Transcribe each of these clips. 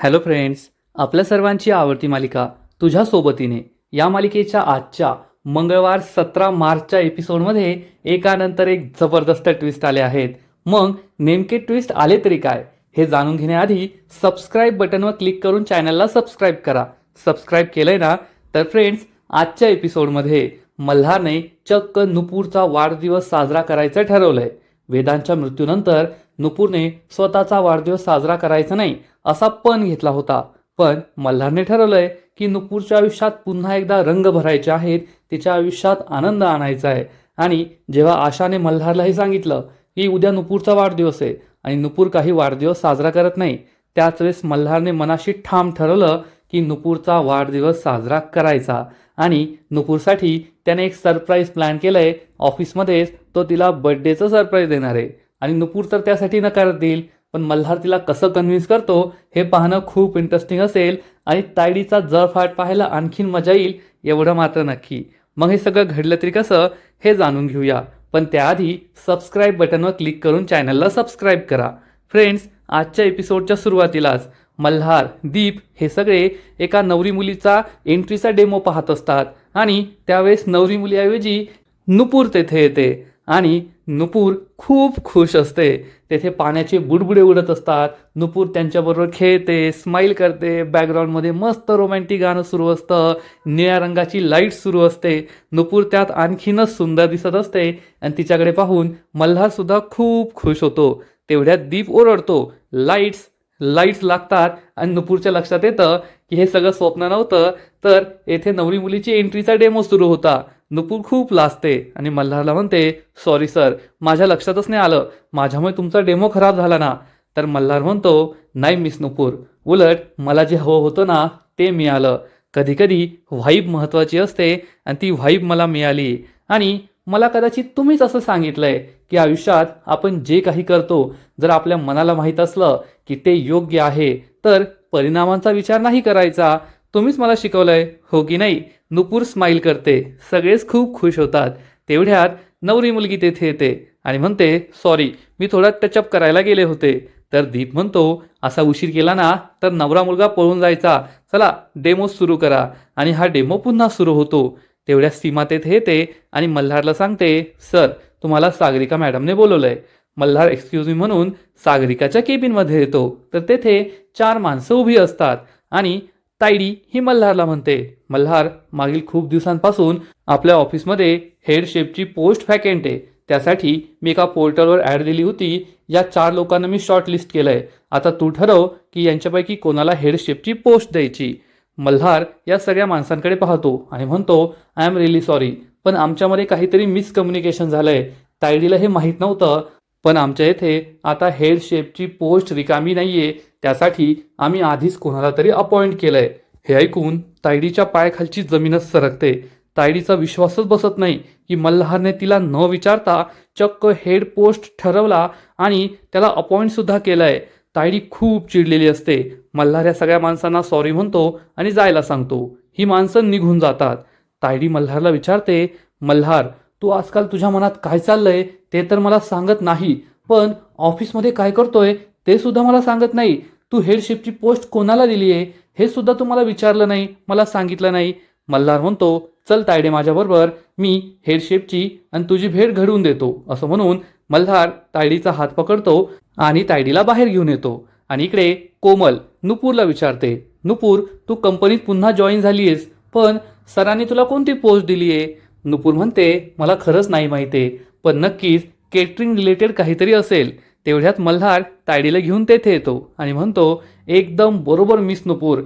Hello friends, आपल्या सर्वांची आवडती मालिका तुझ्या सोबतीने या मालिकेच्या आजच्या मंगळवार 17 मार्चच्या एपिसोडमध्ये एकानंतर एक जबरदस्त ट्विस्ट आले आहेत. मग नेमके ट्विस्ट आले तरी काय हे जाणून घेण्याआधी सबस्क्राईब बटनवर क्लिक करून चॅनलला सबस्क्राईब करा. सबस्क्राईब केलंय ना? तर फ्रेंड्स, आजच्या एपिसोडमध्ये मल्हारने चक्क नुपूरचा वाढदिवस साजरा करायचं ठरवलंय. वेदांच्या मृत्यूनंतर नुपूरने स्वतःचा वाढदिवस साजरा करायचा नाही असा पण घेतला होता. पण मल्हारने ठरवलंय की नुपूरच्या आयुष्यात पुन्हा एकदा रंग भरायचे आहेत, तिच्या आयुष्यात आनंद आणायचा आहे. आणि जेव्हा आशाने मल्हारलाही सांगितलं की उद्या नुपूरचा वाढदिवस आहे आणि नुपूर काही वाढदिवस साजरा करत नाही, त्याच वेळेस मल्हारने मनाशी ठाम ठरवलं की नुपूरचा वाढदिवस साजरा करायचा. आणि नुपूरसाठी त्याने एक सरप्राईज प्लॅन केलंय. ऑफिसमध्येच तो तिला बर्थडेचं सरप्राईज देणार आहे आणि नुपूर तर त्यासाठी नकार देईल. पण मल्हार तिला कसं कन्व्हिन्स करतो हे पाहणं खूप इंटरेस्टिंग असेल आणि तायडीचा जळफाट पाहायला आणखीन मजा येईल एवढं मात्र नक्की. मग हे सगळं घडलं तरी कसं हे जाणून घेऊया. पण त्याआधी सबस्क्राईब बटनवर क्लिक करून चॅनलला सबस्क्राईब करा. फ्रेंड्स, आजच्या एपिसोडच्या सुरुवातीलाच मल्हार, दीप हे सगळे एका नवरी मुलीचा एंट्रीचा डेमो पाहत असतात आणि त्यावेळेस नवरी मुलीऐवजी नुपूर तेथे येते आणि नुपूर खूप खुश असते. तेथे पाण्याचे बुडबुडे उडत असतात. नुपूर त्यांच्याबरोबर खेळते, स्माईल करते. बॅकग्राऊंडमध्ये मस्त रोमॅन्टिक गाणं सुरू असतं. निळ्या रंगाची लाईट सुरू असते. नुपूर त्यात आणखीनच सुंदर दिसत असते आणि तिच्याकडे पाहून मल्हारसुद्धा खूप खुश होतो. तेवढ्यात दीप ओरडतो, लाईट्स लाईट्स लागतात आणि नुपूरच्या लक्षात येतं की हे सगळं स्वप्न नव्हतं, तर येथे नवरी मुलीची एंट्रीचा डेमो सुरू होता. नुपूर खूप लाजते आणि मल्हारला म्हणते, सॉरी सर, माझ्या लक्षातच नाही आलं, माझ्यामुळे तुमचा डेमो खराब झाला ना. तर मल्हार म्हणतो, नाही मिस नुपूर, उलट मला जे हवं होतं ना ते मिळालं. कधीकधी व्हाईब महत्त्वाची असते आणि ती व्हाईब मला मिळाली. आणि मला कदाचित तुम्हीच असं सांगितलंय की आयुष्यात आपण जे काही करतो, जर आपल्या मनाला माहीत असलं की ते योग्य आहे तर परिणामांचा विचार नाही करायचा. तुम्हीच मला शिकवलंय, हो की नाही? नुपूर स्माईल करते. सगळेच खूप खुश होतात. तेवढ्यात नवरी मुलगी तेथे येते आणि म्हणते, सॉरी, मी थोडा टचअप करायला गेले होते. तर दीप म्हणतो, असा उशीर केला ना तर नवरा मुलगा पळून जायचा. चला डेमो सुरू करा. आणि हा डेमो पुन्हा सुरू होतो. तेवढ्या सीमा तेथे येते आणि मल्हारला सांगते, सर, तुम्हाला सागरिका मॅडमने बोलवलंय. मल्हार एक्सक्यूज मी म्हणून सागरिकाच्या केबिनमध्ये येतो. तर तेथे 4 माणसं उभी असतात आणि तायडी ही मल्हारला म्हणते, मल्हार, मागील खूप दिवसांपासून आपल्या ऑफिसमध्ये हेड शेफची पोस्ट व्हॅकेंट आहे. त्यासाठी मी एका पोर्टलवर ॲड दिली होती. या 4 लोकांना मी शॉर्ट लिस्ट केलंय. आता तू ठरव की यांच्यापैकी कोणाला हेड शेफची पोस्ट द्यायची. मल्हार या सगळ्या माणसांकडे पाहतो आणि म्हणतो, आय एम रिअली सॉरी, पण आमच्यामध्ये काहीतरी मिसकम्युनिकेशन झालंय. तायडीला हे माहीत नव्हतं, पण आमच्या इथे आता हेड शेफची पोस्ट रिकामी नाहीये. त्यासाठी आम्ही आधीच कोणाला तरी अपॉइंट केलंय. हे ऐकून तायडीच्या पायाखालची जमीनच सरकते. तायडीचा विश्वासच बसत नाही की मल्हारने तिला न विचारता चक्क हेड पोस्ट ठरवला आणि त्याला अपॉइंट सुद्धा केलंय. तायडी खूप चिडलेली असते. मल्हार या सगळ्या माणसांना सॉरी म्हणतो आणि जायला सांगतो. ही माणसं निघून जातात. तायडी मल्हारला विचारते, मल्हार, तू आजकाल तुझ्या मनात काय चाललंय ते तर मला सांगत नाही, पण ऑफिसमध्ये काय करतोय ते सुद्धा मला सांगत नाही. तू हेड शेफची पोस्ट कोणाला दिली आहे हे सुद्धा तू मला विचारलं नाही, मला सांगितलं नाही. मल्हार म्हणतो, चल तायडे माझ्याबरोबर, मी हेड शेफची आणि तुझी भेट घडवून देतो. असं म्हणून मल्हार तायडीचा हात पकडतो आणि तायडीला बाहेर घेऊन येतो. आणि इकडे कोमल नुपूरला विचारते, नुपूर, तू कंपनीत पुन्हा जॉईन झाली आहेस, पण सरांनी तुला कोणती पोस्ट दिली आहे? नुपूर म्हणते, मला खरंच नाही माहिती आहे, पण नक्कीच केटरिंग रिलेटेड काहीतरी असेल. तेवढ्यात मल्हार तायडीला घेऊन तेथे येतो आणि म्हणतो, एकदम बरोबर मिस नुपूर,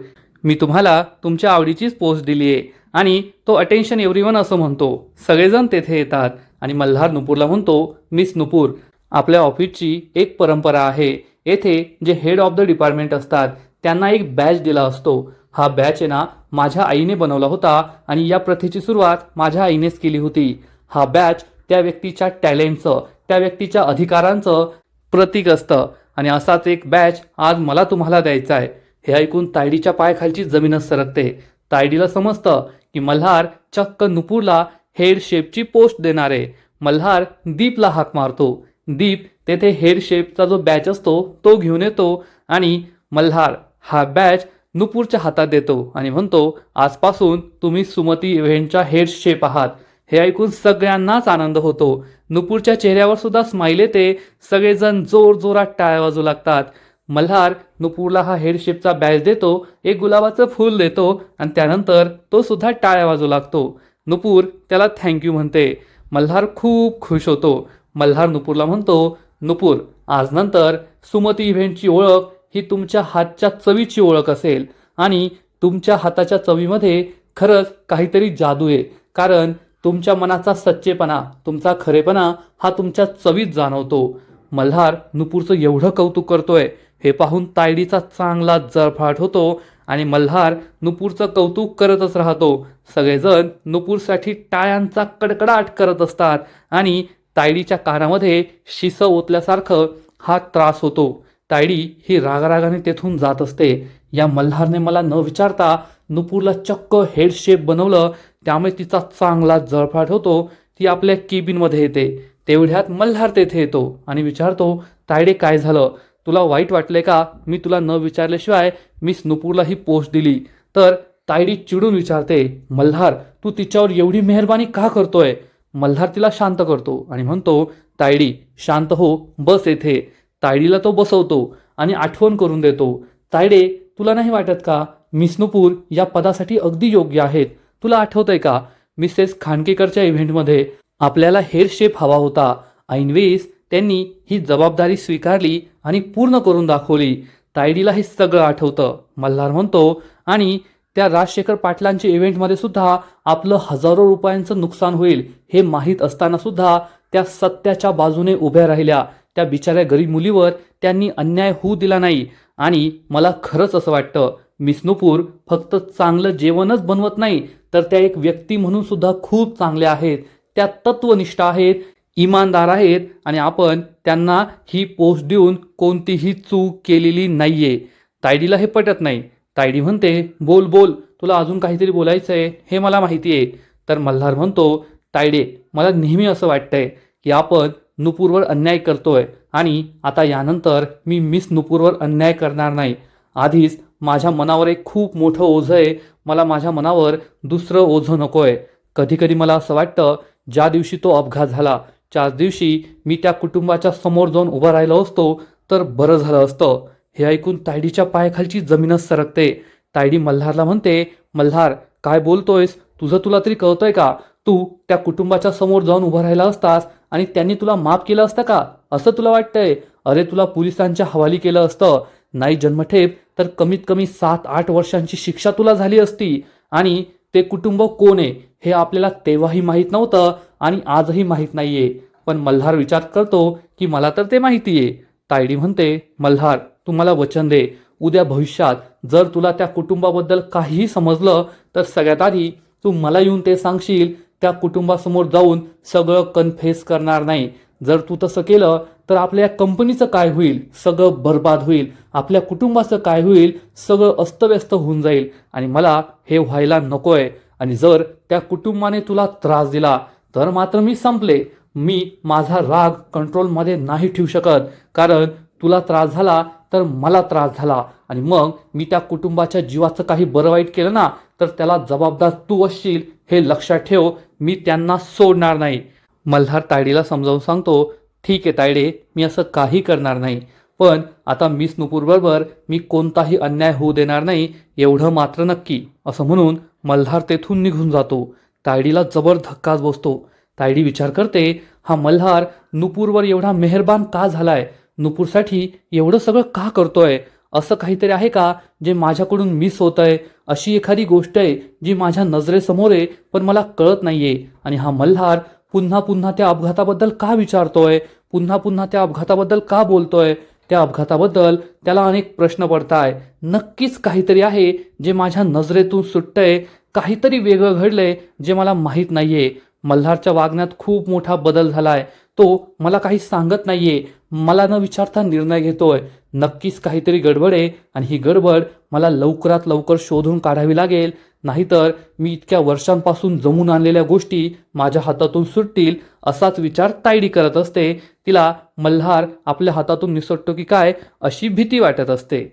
मी तुम्हाला तुमच्या आवडीचीच पोस्ट दिली आहे. आणि तो अटेन्शन एव्हरीवन असं म्हणतो. सगळेजण तेथे येतात आणि मल्हार नुपूरला म्हणतो, मिस नुपूर, आपल्या ऑफिसची एक परंपरा आहे. येथे जे हेड ऑफ द डिपार्टमेंट असतात त्यांना एक बॅच दिला असतो. हा बॅच आहे ना, माझ्या आईने बनवला होता आणि या प्रथेची सुरुवात माझ्या आईनेच केली होती. हा बॅच त्या व्यक्तीच्या टॅलेंटचं, त्या व्यक्तीच्या अधिकारांचं प्रतीक असतं आणि असाच एक बॅच आज मला तुम्हाला द्यायचा आहे. हे ऐकून तायडीच्या पायाखालची जमीनच सरकते. तायडीला समजतं की मल्हार चक्क नुपूरला हेड शेफची पोस्ट देणार आहे. मल्हार दीपला हाक मारतो. दीप तेथे हेड शेफचा जो बॅच असतो तो घेऊन येतो आणि मल्हार हा बॅच नुपूरच्या हातात देतो आणि म्हणतो, आजपासून तुम्ही सुमती इव्हेंटच्या हेड शेफ आहात. हे ऐकून सगळ्यांनाच आनंद होतो. नुपूरच्या चेहऱ्यावर सुद्धा स्माईल येते. सगळेजण जोरजोरात टाळ्या वाजवू लागतात. मल्हार नुपूरला हा हेड शेफचा बॅच देतो, एक गुलाबाचं फूल देतो आणि त्यानंतर तो सुद्धा टाळ्या वाजवू लागतो. नुपूर त्याला थँक्यू म्हणते. मल्हार खूप खुश होतो. मल्हार नुपूरला म्हणतो, नुपूर, आज नंतर सुमती इव्हेंटची ओळख ही तुमच्या हातच्या चवीची ओळख असेल आणि तुमच्या हाताच्या चवीमध्ये खरंच काहीतरी जादू आहे. कारण तुमच्या मनाचा सच्चेपणा, तुमचा खरेपणा हा तुमच्या चवीत जाणवतो. मल्हार नुपूरचं एवढं कौतुक करतोय हे पाहून तायडीचा चांगला जळफाट होतो आणि मल्हार नुपूरचं कौतुक करतच राहतो. सगळेजण नुपूरसाठी टाळ्यांचा कडकडाट करत असतात आणि तायडीच्या कानामध्ये शिसं ओतल्यासारखं हा त्रास होतो. तायडी ही रागारागाने तेथून जात असते. या मल्हारने मला न विचारता नुपूरला चक्क हेड शेफ बनवलं, त्यामुळे तिचा चांगला जळफाट होतो. ती आपल्या केबिनमध्ये येते. तेवढ्यात मल्हार तेथे येतो आणि विचारतो, तायडे काय झालं? तुला वाईट वाटले का? मी तुला न विचारल्याशिवाय मिस नुपूरला ही पोस्ट दिली. तर तायडी चिडून विचारते, मल्हार तू तिच्यावर एवढी मेहरबानी का करतोय? मल्हार तिला शांत करतो आणि म्हणतो, तायडी शांत हो, बस येथे. तायडीला तो बसवतो आणि आठवण करून देतो. तायडे, तुला नाही वाटत का मिस नुपूर या पदासाठी अगदी योग्य आहेत? तुला आठवतंय का मिसेस खांडकेकरच्या इव्हेंटमध्ये आपल्याला हेड शेफ हवा होता. ऐनवेळेस त्यांनी ही जबाबदारी स्वीकारली आणि पूर्ण करून दाखवली. तायडीला हे सगळं आठवतं. मल्हार म्हणतो, आणि त्या राजशेखर पाटलांच्या इव्हेंटमध्ये सुद्धा आपलं हजारो रुपयांचं नुकसान होईल हे माहीत असताना सुद्धा त्या सत्याच्या बाजूने उभ्या राहिल्या. त्या बिचाऱ्या गरीब मुलीवर त्यांनी अन्याय होऊ दिला नाही. आणि मला खरंच असं वाटतं, मिस नुपूर फक्त चांगलं जेवणच बनवत नाही, तर त्या एक व्यक्ती म्हणून सुद्धा खूप चांगल्या आहेत. त्या तत्वनिष्ठ आहेत, इमानदार आहेत आणि आपण त्यांना ही पोस्ट देऊन कोणतीही चूक केलेली नाहीये. तायडीला हे पटत नाही. तायडी म्हणते, बोल बोल, तुला अजून काहीतरी बोलायचं आहे हे मला माहिती आहे. तर मल्हार म्हणतो, तायडे, मला नेहमी असं वाटतंय की आपण नुपूरवर अन्याय करतोय आणि आता यानंतर मी मिस नुपूरवर अन्याय करणार नाही. आधीच माझ्या मनावर एक खूप मोठं ओझं आहे. मला माझ्या मनावर दुसरं ओझं नकोय. कधीकधी मला असं वाटतं, ज्या दिवशी तो अपघात झाला त्याच दिवशी मी त्या कुटुंबाच्या समोर जाऊन उभा राहिलो असतो तर बरं झालं असतं. हे ऐकून तायडीच्या पायाखालची जमीनच सरकते. तायडी मल्हारला म्हणते, मल्हार काय बोलतोयस? तुला तरी कळतंय का? तू त्या कुटुंबाच्या समोर जाऊन उभा राहिला असतास आणि त्यांनी तुला माफ केलं असतं का असं तुला वाटतंय? अरे तुला पोलिसांच्या हवाली केलं असतं. नाही जन्मठेप तर कमीत कमी 7-8 वर्षांची शिक्षा तुला झाली असती. आणि ते कुटुंब कोण आहे हे आपल्याला तेव्हाही माहीत नव्हतं आणि आजही माहीत नाहीये. पण मल्हार विचार करतो की मला तर ते माहिती आहे. तायडी म्हणते, मल्हार तू मला वचन दे, उद्या भविष्यात जर तुला त्या कुटुंबाबद्दल काहीही समजलं तर सगळ्यात आधी तू मला येऊन ते सांगशील. त्या कुटुंबासमोर जाऊन सगळं कन्फेस करणार नाही. जर तू तसं केलं तर आपल्या कंपनीचं काय होईल? सगळं बर्बाद होईल. आपल्या कुटुंबाचं काय होईल? सगळं अस्तव्यस्त होऊन जाईल आणि मला हे व्हायला नकोय. आणि जर त्या कुटुंबाने तुला त्रास दिला तर मात्र मी संपले. मी माझा राग कंट्रोलमध्ये नाही ठेवू शकत. कारण तुला त्रास झाला तर मला त्रास झाला आणि मग मी त्या कुटुंबाच्या जीवाचं काही बरं वाईट केलं ना तर त्याला जबाबदार तू असशील. हे लक्षात ठेव. मी त्यांना सोडणार नाही. मल्हार तायडीला समजावून सांगतो, ठीक आहे तायडे, मी असं काही करणार नाही. पण आता मिस नुपूरबरोबर मी कोणताही अन्याय होऊ देणार नाही, एवढं मात्र नक्की. असं म्हणून मल्हार तेथून निघून जातो. तायडीला जबर धक्काच बसतो. तायडी विचार करते, हा मल्हार नुपूरवर एवढा मेहरबान का झालाय? नुपूरसाठी एवढं सगळं का करतोय? असं काहीतरी आहे का जे माझ्याकडून मिस होतंय? अशी एखादी गोष्ट आहे जी माझ्या नजरेसमोर आहे पण मला कळत नाहीये. आणि हा मल्हार पुन्हा पुन्हा त्या अपघाताबद्दल का विचारतोय? पुन्हा पुन्हा त्या अपघाताबद्दल का बोलतोय? त्या अपघाताबद्दल त्याला अनेक प्रश्न पडताय. नक्कीच काहीतरी आहे जे माझ्या नजरेतून सुटतंय. काहीतरी वेगळं घडलंय जे मला माहीत नाहीये. मल्हारच्या वागण्यात खूप मोठा बदल झालाय. तो मला काही सांगत नाहीये. मला न विचारता निर्णय घेतोय. नक्कीच काहीतरी गडबड आहे आणि ही गडबड मला लवकरात लवकर शोधून काढावी लागेल. नाहीतर मी इतक्या वर्षांपासून जमून आणलेल्या गोष्टी माझ्या हातातून सुटतील. असाच विचार तायडी करत असते. तिला मल्हार आपल्या हातातून निसटतो की काय अशी भीती वाटत असते.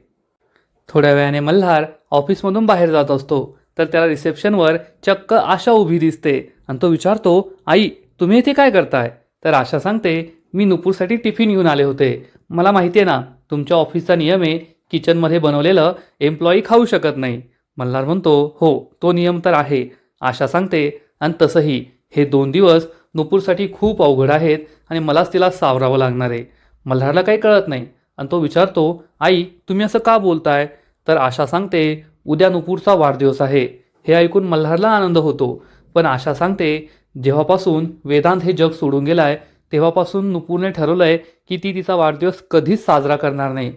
थोड्या वेळाने मल्हार ऑफिसमधून बाहेर जात असतो तर त्याला रिसेप्शनवर चक्क आशा उभी दिसते आणि तो विचारतो, आई तुम्ही इथे काय करताय? तर आशा सांगते, मी नुपूरसाठी टिफिन घेऊन आले होते. मला माहिती आहे ना, तुमच्या ऑफिसचा नियम आहे, किचनमध्ये बनवलेलं एम्प्लॉई खाऊ शकत नाही. मल्हार म्हणतो, हो तो नियम तर आहे. आशा सांगते, आणि तसंही हे 2 दिवस नुपूरसाठी खूप अवघड आहेत आणि मलाच तिला सावरावं लागणार आहे. मल्हारला काही कळत नाही आणि तो विचारतो, आई तुम्ही असं का बोलताय? तर आशा सांगते, उद्या नुपूरचा वाढदिवस आहे. हे ऐकून मल्हारला आनंद होतो, पण आशा सांगते, जेव्हापासून वेदांत हे जग सोडून गेलाय तेव्हापासून नुपूरने ठरवलंय की ती तिचा वाढदिवस कधीच साजरा करणार नाही.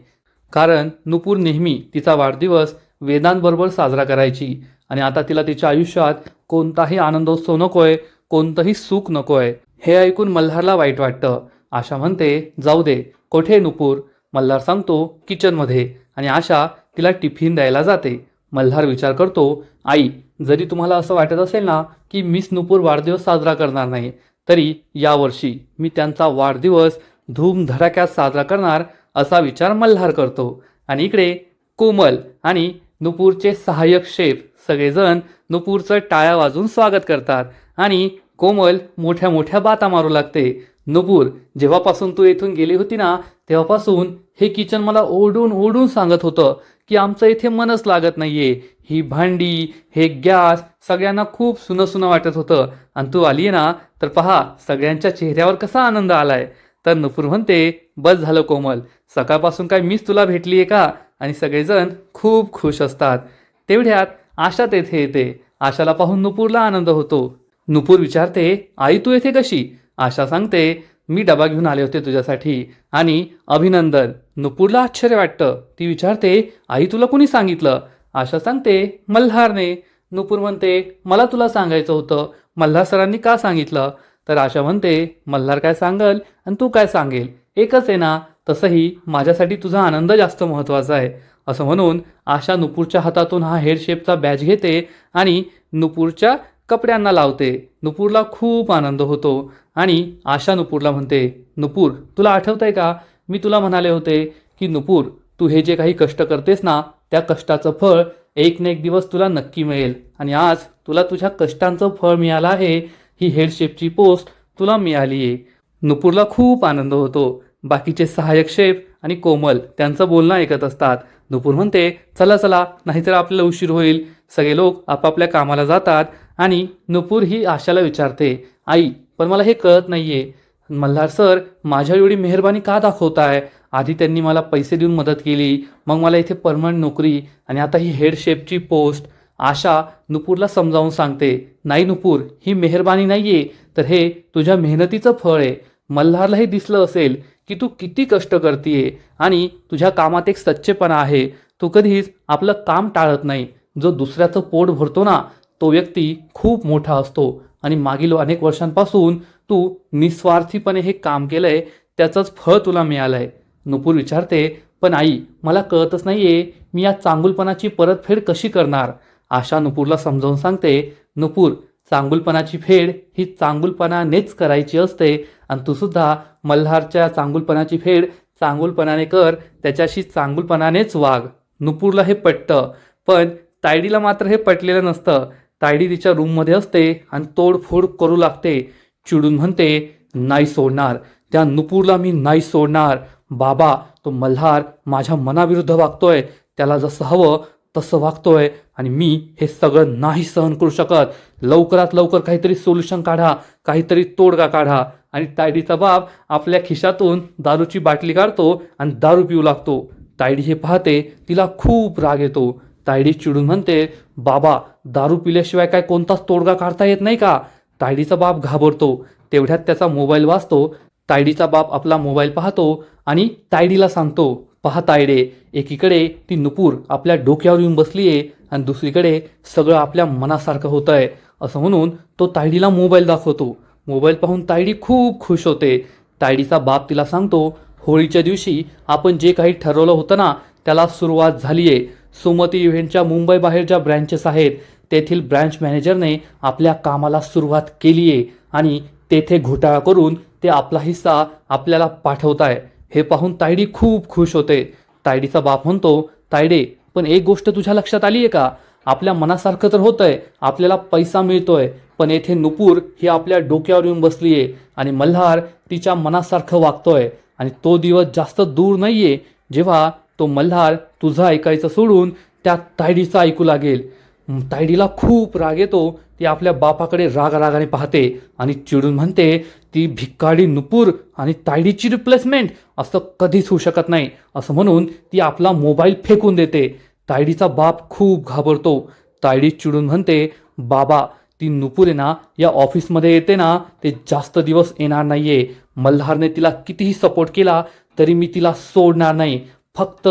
कारण नुपूर नेहमी तिचा वाढदिवस वेदांतबरोबर साजरा करायची आणि आता तिला तिच्या आयुष्यात कोणताही आनंदोत्सव नकोय, कोणतंही सुख नकोय. हे ऐकून मल्हारला वाईट वाटतं. आशा म्हणते, जाऊ दे, कोठे नुपूर? मल्हार सांगतो, किचनमध्ये, आणि आशा तिला टिफिन द्यायला जाते. मल्हार विचार करतो, आई जरी तुम्हाला असं वाटत असेल ना की मिस नुपूर वाढदिवस साजरा करणार नाही, तरी यावर्षी मी त्यांचा वाढदिवस धूमधडाक्यात साजरा करणार असा विचार मल्हार करतो. आणि इकडे कोमल आणि नुपूरचे सहाय्यक शेफ सगळेजण नुपूरचं टाळ्या वाजवून स्वागत करतात आणि कोमल मोठ्या मोठ्या बाता मारू लागते. नुपूर, जेव्हापासून तू इथून गेली होती ना तेव्हापासून हे किचन मला ओरडून ओरडून सांगत होतं की आमचं इथे मनच लागत नाहीये. ही भांडी, हे गॅस सगळ्यांना खूप सुनं सुनं वाटत होतं आणि तू आली ना तर पहा सगळ्यांच्या चेहऱ्यावर कसा आनंद आलाय. तर नुपूर म्हणते, बस झालं कोमल, सकाळपासून काय मीच तुला भेटली आहे का? आणि सगळेजण खूप खुश असतात. तेवढ्यात आशा तेथे येते. आशाला पाहून नुपूरला आनंद होतो. नुपूर विचारते, आई तू येथे कशी? आशा सांगते, मी डबा घेऊन आले होते तुझ्यासाठी आणि अभिनंदन. नुपूरला आश्चर्य वाटतं. ती विचारते, आई तुला कोणी सांगितलं? आशा सांगते, मल्हारने. नुपूर म्हणते, मला तुला सांगायचं होतं, मल्हार सरांनी का सांगितलं? तर आशा म्हणते, मल्हार काय सांगल आणि तू काय सांगेल, एकच आहे ना. तसंही माझ्यासाठी तुझा आनंद जास्त महत्त्वाचा आहे. असं म्हणून आशा नुपूरच्या हातातून हा हेड शेफचा बॅच घेते आणि नुपूरच्या कपड्यांना लावते. नुपूरला खूप आनंद होतो आणि आशा नुपूरला म्हणते, नुपूर तुला आठवतंय का, मी तुला म्हणाले होते की नुपूर तू हे जे काही कष्ट करतेस ना त्या कष्टाचं फळ एक ना एक दिवस तुला नक्की मिळेल. आणि आज तुला तुझ्या कष्टांचं फळ मिळालं आहे. ही हेड शेफची पोस्ट तुला मिळाली आहे. नुपूरला खूप आनंद होतो. बाकीचे सहाय्यक शेफ आणि कोमल त्यांचं बोलणं ऐकत असतात. नुपूर म्हणते, चला चला, नाहीतर आपल्याला उशीर होईल. सगळे लोक आपापल्या कामाला जातात आणि नुपूर ही आशाला विचारते, आई पण मला हे कळत नाहीये, मल्हार सर माझ्या एवढी मेहरबानी का दाखवताय? आधी त्यांनी मला पैसे देऊन मदत केली, मग मला इथे परमनंट नोकरी, आणि आता ही हेड शेफची पोस्ट. आशा नुपूरला समजावून सांगते, नाही नुपूर, ही मेहरबानी नाहीये, तर हे तुझ्या मेहनतीचं फळ आहे. मल्हारला हे दिसलं असेल की तू किती कष्ट करतीये आणि तुझ्या कामात एक सच्चेपणा आहे. तू कधीच आपलं काम टाळत नाही. जो दुसऱ्याचं पोट भरतो ना तो व्यक्ती खूप मोठा असतो आणि मागील अनेक वर्षांपासून तू निस्वार्थीपणे हे काम केलंय, त्याचंच फळ तुला मिळालंय. नुपूर विचारते, पण आई मला कळतच नाहीये, मी या चांगुलपणाची परतफेड कशी करणार? आशा नुपूरला समजावून सांगते, नुपूर चांगुलपणाची फेड ही चांगुलपणानेच करायची असते आणि तू सुद्धा मल्हारच्या चांगुलपणाची फेड चांगुलपणाने कर, त्याच्याशी चांगुलपणानेच वाग. नुपूरला हे पटतं, पण तायडीला मात्र हे पटलेलं नसतं. तायडी तिच्या रूममध्ये असते आणि तोडफोड करू लागते. चिडून म्हणते, नाही सोडणार, त्या नुपूरला मी नाही सोडणार. बाबा तो मल्हार माझ्या मनाविरुद्ध वागतोय, त्याला जसं हवं तसं वागतोय आणि मी हे सगळं नाही सहन करू शकत. लवकरात लवकर काहीतरी सोल्युशन काढा, काहीतरी तोडगा काढा. आणि तायडीचा बाप आपल्या खिशातून दारूची बाटली काढतो आणि दारू पिऊ लागतो. तायडी हे पाहते, तिला खूप राग येतो. तायडी चिडून म्हणते, बाबा दारू पिल्याशिवाय काय कोणताच तोडगा काढता येत नाही का? तायडीचा बाप घाबरतो. तेवढ्यात त्याचा मोबाईल वाजतो. तायडीचा बाप आपला मोबाईल पाहतो आणि तायडीला सांगतो, पहा तायडे, एकीकडे ती नुपूर आपल्या डोक्यावर येऊन बसलीये आणि दुसरीकडे सगळं आपल्या मनासारखं होत आहे. असं म्हणून तो तायडीला मोबाईल दाखवतो. मोबाईल पाहून तायडी खूप खुश होते. तायडीचा बाप तिला सांगतो, होळीच्या दिवशी आपण जे काही ठरवलं होतं ना त्याला सुरुवात झाली आहे. सुमती इव्हेंटच्या मुंबई बाहेर ज्या ब्रँचेस आहेत तेथील ब्रँच मॅनेजरने आपल्या कामाला सुरुवात केली आहे आणि तेथे घोटाळा करून ते आपला हिस्सा आपल्याला पाठवत आहे. हे पाहून तायडी खूप खुश होते. तायडीचा बाप म्हणतो, तायडे पण एक गोष्ट तुझ्या लक्षात आली आहे का? आपल्या मनासारखं तर होतंय, आपल्याला पैसा मिळतोय, पण येथे नुपूर ही आपल्या डोक्यावर येऊन बसली आहे आणि मल्हार तिच्या मनासारखं वागतोय. आणि तो दिवस जास्त दूर नाहीये जेव्हा तो मल्हार तुझं ऐकायचं सोडून त्या तायडीचं ऐकू लागेल. तायडीला खूप राग येतो. ती आपल्या बापाकडे रागाने पाहते आणि चिडून म्हणते, ती भिक्काडी नुपूर आणि तायडीची रिप्लेसमेंट असं कधीच होऊ शकत नाही, असं म्हणून ती आपला मोबाईल फेकून देते. तायडीचा बाप खूप घाबरतो. तायडी चिडून म्हणते, बाबा ती नुपूर आहे ना, या ऑफिसमध्ये येते ना, ते जास्त दिवस येणार नाहीये. मल्हारने तिला कितीही सपोर्ट केला तरी मी तिला सोडणार नाही. फक्त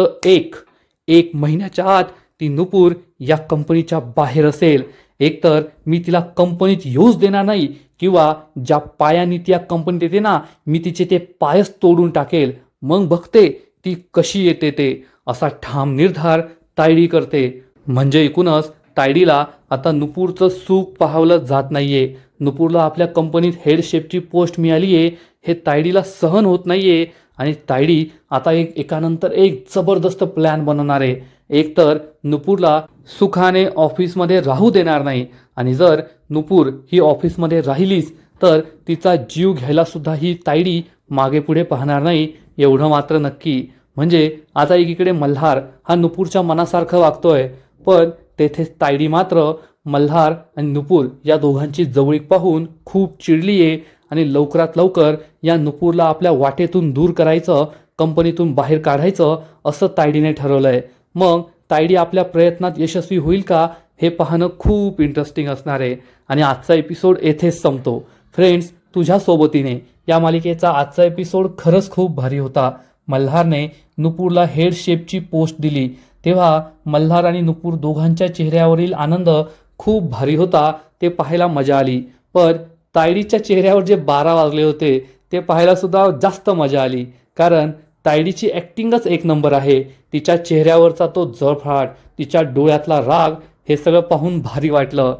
एक महिन्याच्या आत ती नुपूर या कंपनीच्या बाहेर असेल. एकतर मी तिला कंपनीत येऊच देणार नाही, किंवा ज्या पायाने ती या कंपनीत येते ना, मी तिचे ते पायच तोडून टाकेल. मग बघते ती कशी येते ते. असा ठाम निर्धार तायडी करते. म्हणजे एकूणच तायडीला आता नुपूरचं सुख पाहावलं जात नाहीये. नुपूरला आपल्या कंपनीत हेड शेफची पोस्ट मिळाली आहे हे तायडीला सहन होत नाहीये. आणि तायडी आता एकानंतर एक जबरदस्त प्लॅन बनवणार आहे. एकतर नुपूरला सुखाने ऑफिसमध्ये राहू देणार नाही, आणि जर नुपूर ही ऑफिसमध्ये राहिलीच तर तिचा जीव घ्यायला सुद्धा ही तायडी मागे पुढे पाहणार नाही, एवढं मात्र नक्की. म्हणजे आता एकीकडे मल्हार हा नुपूरच्या मनासारखं वागतोय, पण तेथेच तायडी मात्र मल्हार आणि नुपूर या दोघांची जवळीक पाहून खूप चिडली आहे आणि लवकरात लवकर या नुपूरला आपल्या वाटेतून दूर करायचं, कंपनीतून बाहेर काढायचं असं तायडीने ठरवलंय. मग तायडी आपल्या प्रयत्नात यशस्वी होईल का हे पाहणं खूप इंटरेस्टिंग असणार आहे. आणि आजचा एपिसोड येथेच संपतो. फ्रेंड्स, तुझ्या सोबतीने या मालिकेचा आजचा एपिसोड खरंच खूप भारी होता. मल्हारने नुपूरला हेड शेफची पोस्ट दिली तेव्हा मल्हार आणि नुपूर दोघांच्या चेहऱ्यावरील आनंद खूप भारी होता, ते पाहायला मजा आली. पण तायडीच्या चेहऱ्यावर जे 12 वाजले होते ते पाहायला सुद्धा जास्त मजा आली, कारण तायडीची ॲक्टिंगच एक नंबर आहे. तिच्या चेहऱ्यावरचा तो जळफळाट, तिच्या डोळ्यातला राग, हे सगळं पाहून भारी वाटलं.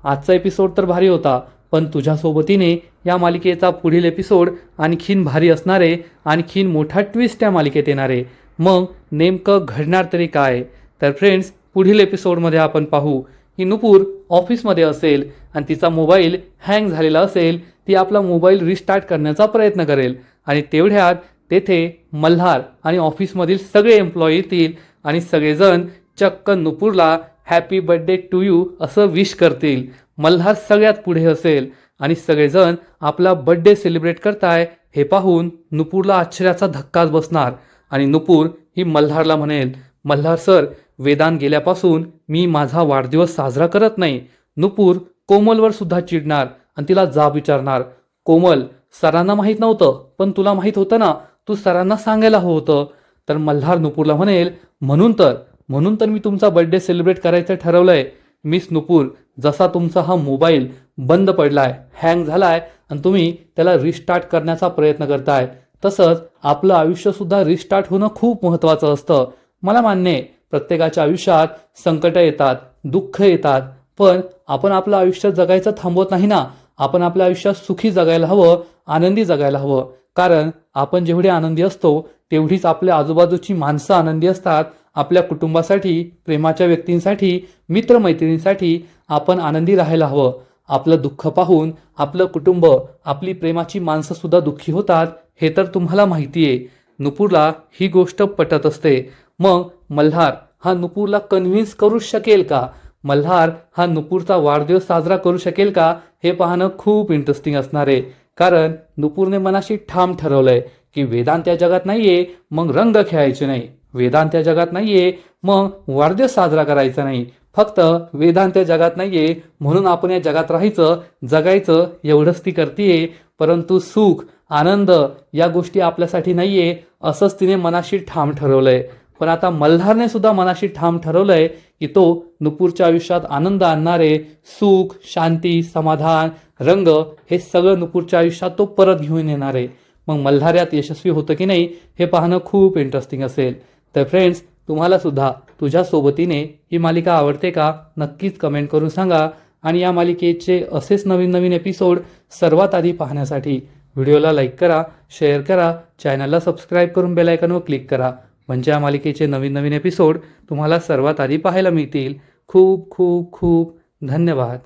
आजचा एपिसोड तर भारी होता, पण तुझ्या सोबतीने या मालिकेचा पुढील एपिसोड आणखीन भारी असणारे, आणखीन मोठा ट्विस्ट त्या मालिकेत येणारे. मग नेमकं घडणार तरी काय? तर फ्रेंड्स, पुढील एपिसोडमध्ये आपण पाहू की नुपूर ऑफिसमध्ये असेल आणि तिचा मोबाईल हँग झालेला असेल. ती आपला मोबाईल रिस्टार्ट करण्याचा प्रयत्न करेल आणि तेवढ्यात तेथे मल्हार आणि ऑफिसमधील सगळे एम्प्लॉई येतील आणि सगळेजण चक्क नुपूरला हॅपी बर्थडे टू यू असं विश करतील. मल्हार सगळ्यात पुढे असेल आणि सगळेजण आपला बर्थडे सेलिब्रेट करताय हे पाहून नुपूरला आश्चर्याचा धक्काच बसणार. आणि नुपूर ही मल्हारला म्हणेल, मल्हार सर, वेदांत गेल्यापासून मी माझा वाढदिवस साजरा करत नाही. नुपूर कोमलवर सुद्धा चिडणार आणि तिला जाब विचारणार, कोमल, सरांना माहीत नव्हतं पण तुला माहीत होतं ना, तू सरांना सांगायला हवं होतं. तर मल्हार नुपूरला म्हणेल, म्हणून तर मी तुमचा बर्थडे सेलिब्रेट करायचं ठरवलंय. मिस नुपूर, जसा तुमचा हा मोबाईल बंद पडलाय, हँग झालाय आणि तुम्ही त्याला रिस्टार्ट करण्याचा प्रयत्न करताय, तसंच आपलं आयुष्यसुद्धा रिस्टार्ट होणं खूप महत्त्वाचं असतं. मला मान्य आहे, प्रत्येकाच्या आयुष्यात संकटं येतात, दुःख येतात, पण आपण आपलं आयुष्य जगायचं थांबवत नाही ना. आपण आपल्या आयुष्यात सुखी जगायला हवं, आनंदी जगायला हवं, कारण आपण जेवढे आनंदी असतो तेवढीच आपल्या आजूबाजूची माणसं आनंदी असतात. आपल्या कुटुंबासाठी, प्रेमाच्या व्यक्तींसाठी, मित्रमैत्रिणींसाठी आपण आनंदी राहायला हवं. आपलं दुःख पाहून आपलं कुटुंब, आपली प्रेमाची माणसं सुद्धा दुःखी होतात, हे तर तुम्हाला माहिती आहे. नुपूरला ही गोष्ट पटत असते. मग मल्हार हा नुपूरला कन्व्हिन्स करू शकेल का? मल्हार हा नुपूरचा वाढदिवस साजरा करू शकेल का? हे पाहणं खूप इंटरेस्टिंग असणार आहे, कारण नुपूरने मनाशी ठाम ठरवलंय की वेदांत या जगात नाहीये मग रंग खेळायचे नाही, वेदांत या जगात नाहीये मग वाढदिवस साजरा करायचा नाही, फक्त वेदांत या जगात नाहीये म्हणून आपण या जगात राहायचं, जगायचं, एवढंच ती करतीये. परंतु सुख, आनंद या गोष्टी आपल्यासाठी नाहीये असंच तिने मनाशी ठाम ठरवलंय. पण आता मल्हारने सुद्धा मनाशी ठाम ठरवलंय की तो नुपूरच्या आयुष्यात आनंद आणणारे सुख, शांती, समाधान, रंग हे सगळं नुपूरच्या आयुष्यात तो परत घेऊन येणार आहे. मग मल्हार यात यशस्वी होतं की नाही हे पाहणं खूप इंटरेस्टिंग असेल. तर फ्रेंड्स, तुम्हाला सुद्धा तुझ्या सोबतीने ही मालिका आवडते का? नक्कीच कमेंट करून सांगा. आणि या मालिकेचे असेच नवीन नवीन एपिसोड सर्वात आधी पाहण्यासाठी व्हिडिओला लाईक करा, शेअर करा, चॅनलला सबस्क्राईब करून बेल आयकॉनवर क्लिक करा. म्हणजे या मालिकेचे नवीन नवीन एपिसोड तुम्हाला सर्वात आधी पाहायला मिळतील. खूप खूप खूप धन्यवाद.